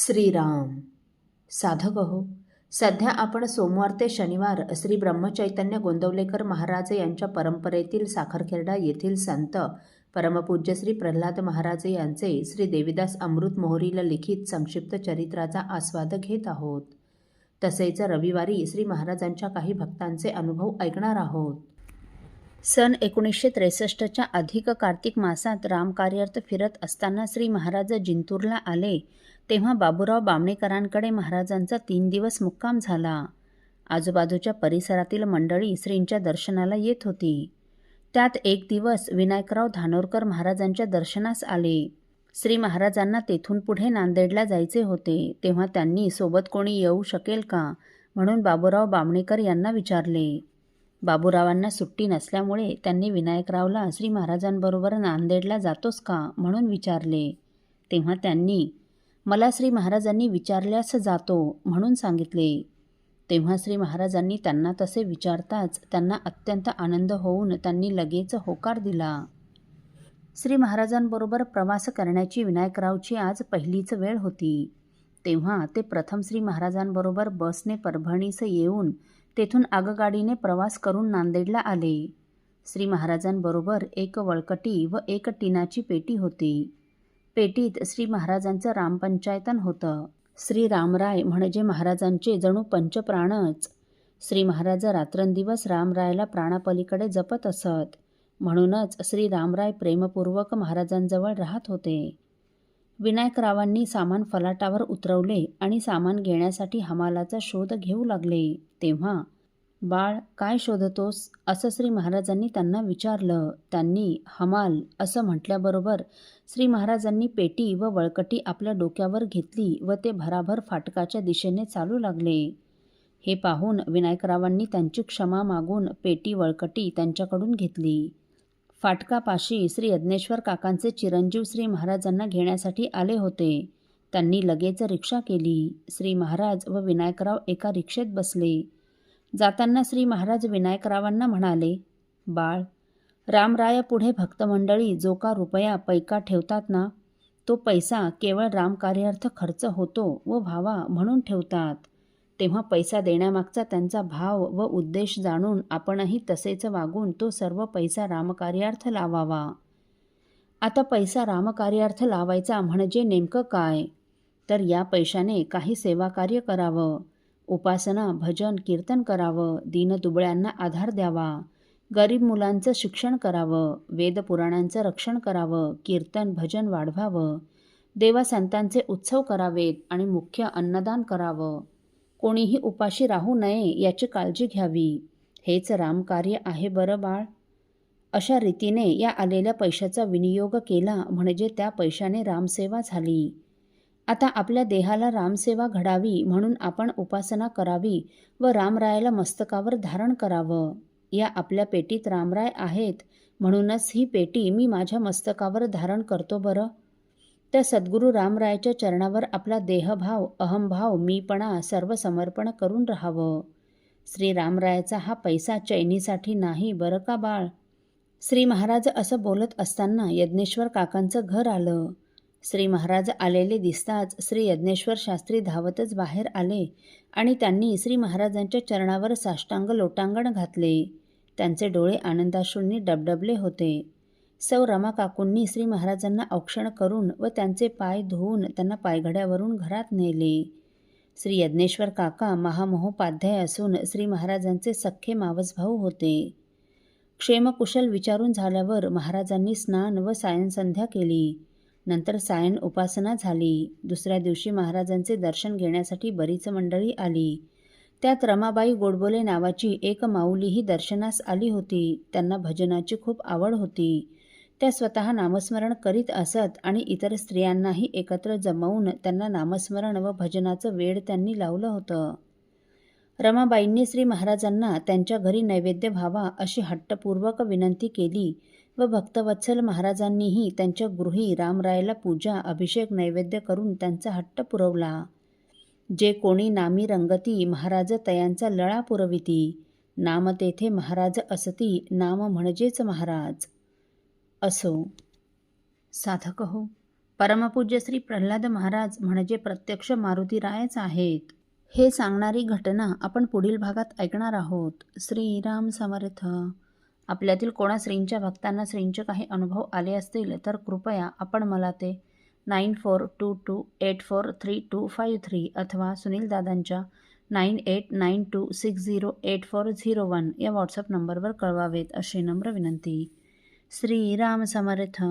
श्रीराम. साधक हो, सध्या आपण सोमवार ते शनिवार श्री ब्रह्मचैतन्य गोंदवलेकर महाराज यांच्या परंपरेतील साखरखेर्डा येथील संत परमपूज्य श्री प्रल्हाद महाराज यांचे श्री देवीदास अमृत मोहरील लिखित संक्षिप्त चरित्राचा आस्वाद घेत आहोत. तसेच रविवारी श्री महाराजांच्या काही भक्तांचे अनुभव ऐकणार आहोत. सन 1963च्या अधिक कार्तिक मासात रामकार्यार्थ फिरत असताना श्री महाराज जिंतूरला आले तेव्हा बाबूराव बामणेकरांकडे महाराजांचा 3 दिवस मुक्काम झाला. आजूबाजूच्या परिसरातील मंडळी श्रींच्या दर्शनाला येत होती. त्यात एक दिवस विनायकराव धानोरकर महाराजांच्या दर्शनास आले. श्री महाराजांना तेथून पुढे नांदेडला जायचे होते तेव्हा त्यांनी सोबत कोणी येऊ शकेल का म्हणून बाबूराव बामणेकर यांना विचारले. बाबूरावांना सुट्टी नसल्यामुळे त्यांनी विनायकरावला श्री महाराजांबरोबर नांदेडला जातोस का म्हणून विचारले. तेव्हा त्यांनी मला श्री महाराजांनी विचारल्यास जातो म्हणून सांगितले. तेव्हा श्री महाराजांनी त्यांना तसे विचारताच त्यांना अत्यंत आनंद होऊन त्यांनी लगेच होकार दिला. श्री महाराजांबरोबर प्रवास करण्याची विनायकरावची आज पहिलीच वेळ होती. तेव्हा ते प्रथम श्री महाराजांबरोबर बसने परभणीस येऊन तेथून आगगाडीने प्रवास करून नांदेडला आले. श्री महाराजांबरोबर एक वळकटी व एक टिनाची पेटी होती. पेटीत श्री महाराजांचं रामपंचायतन होतं. श्री रामराय म्हणजे महाराजांचे जणू पंचप्राणच. श्री महाराज रात्रंदिवस रामरायला प्राणापलीकडे जपत असत. म्हणूनच श्री रामराय प्रेमपूर्वक महाराजांजवळ राहत होते. विनायकरावांनी सामान फलाटावर उतरवले आणि सामान घेण्यासाठी हमालाचा शोध घेऊ लागले. तेव्हा बाळ काय शोधतोस असं श्री महाराजांनी त्यांना विचारलं. त्यांनी हमाल असं म्हटल्याबरोबर श्री महाराजांनी पेटी व वळकटी आपल्या डोक्यावर घेतली व ते भराभर फाटकाच्या दिशेने चालू लागले. हे पाहून विनायकरावांनी त्यांची क्षमा मागून पेटी वळकटी त्यांच्याकडून घेतली. फाटकापाशी श्री यज्ञेश्वर काकांचे चिरंजीव श्री महाराजांना घेण्यासाठी आले होते. त्यांनी लगेच रिक्षा केली. श्री महाराज व विनायकराव एका रिक्षेत बसले. जाताना श्री महाराज विनायकरावांना म्हणाले, बाळ, रामरायापुढे भक्तमंडळी जो का रुपया पैका ठेवतात ना, तो पैसा केवळ रामकार्यार्थ खर्च होतो व व्हावा म्हणून ठेवतात. तेव्हा पैसा देण्यामागचा त्यांचा भाव व उद्देश जाणून आपणही तसेच वागून तो सर्व पैसा रामकार्यार्थ लावावा. आता पैसा रामकार्यार्थ लावायचा म्हणजे नेमकं काय? तर या पैशाने काही सेवाकार्य करावं, उपासना, भजन, कीर्तन करावं, दीनदुबळ्यांना आधार द्यावा, गरीब मुलांचं शिक्षण करावं, वेदपुराणांचं रक्षण करावं, कीर्तन भजन वाढवावं, देवासंतांचे उत्सव करावेत आणि मुख्य अन्नदान करावं. कोणीही उपाशी राहू नये याची काळजी घ्यावी. हेच रामकार्य आहे बरं बाळ. अशा रीतीने या आलेल्या पैशाचा विनियोग केला म्हणजे त्या पैशाने रामसेवा झाली. आता आपल्या देहाला रामसेवा घडावी म्हणून आपण उपासना करावी व रामरायाला मस्तकावर धारण करावं. या आपल्या पेटीत रामराय आहेत म्हणूनच ही पेटी मी माझ्या मस्तकावर धारण करतो बरं. त्या सद्गुरू रामरायाच्या चरणावर आपला देहभाव, अहमभाव, मीपणा सर्व समर्पण करून राहावं. श्री रामरायाचा हा पैसा चैनीसाठी नाही बरं का बाळ. श्री महाराज असं बोलत असताना यज्ञेश्वर काकांचं घर आलं. श्री महाराज आलेले दिसताच श्री यज्ञेश्वर शास्त्री धावतच बाहेर आले आणि त्यांनी श्री महाराजांच्या चरणावर साष्टांग लोटांगण घातले. त्यांचे डोळे आनंदाश्रूंनी डबडबले होते. सौ रमा काकूंनी श्री महाराजांना औक्षण करून व त्यांचे पाय धुवून त्यांना पायघड्यावरून घरात नेले. श्री यज्ञेश्वर काका महामहोपाध्याय असून श्री महाराजांचे सख्खे मावसभाऊ होते. क्षेमकुशल विचारून झाल्यावर महाराजांनी स्नान व सायंसंध्या केली. नंतर सायन उपासना झाली. दुसऱ्या दिवशी महाराजांचे दर्शन घेण्यासाठी बरीच मंडळी आली. त्यात रमाबाई गोडबोले नावाची एक माऊलीही दर्शनास आली होती. त्यांना भजनाची खूप आवड होती. त्या स्वतः नामस्मरण करीत असत आणि इतर स्त्रियांनाही एकत्र जमवून त्यांना नामस्मरण व भजनाचं वेड त्यांनी लावलं होतं. रमाबाईंनी श्री महाराजांना त्यांच्या घरी नैवेद्य व्हावा अशी हट्टपूर्वक विनंती केली व भक्तवत्सल महाराजांनीही त्यांच्या गृही रामरायाला पूजा, अभिषेक, नैवेद्य करून त्यांचा हट्ट पुरवला. जे कोणी नामी रंगती महाराज तयांचा लळा पुरविती. नाम तेथे महाराज असती, नाम म्हणजेच महाराज. असो. साधक हो, परमपूज्य श्री प्रल्हाद महाराज म्हणजे प्रत्यक्ष मारुतीरायच आहेत. हे सांगणारी घटना आपण पुढील भागात ऐकणार आहोत. श्रीराम समर्थ. आपल्यातील कोणा श्रींच्या भक्तांना श्रींचे काही अनुभव आले असतील तर कृपया आपण मला ते 9422843253 अथवा सुनील दादांच्या 9892608401 या व्हॉट्सअप नंबरवर कळवावेत अशी नम्र विनंती. श्रीराम समर्थ.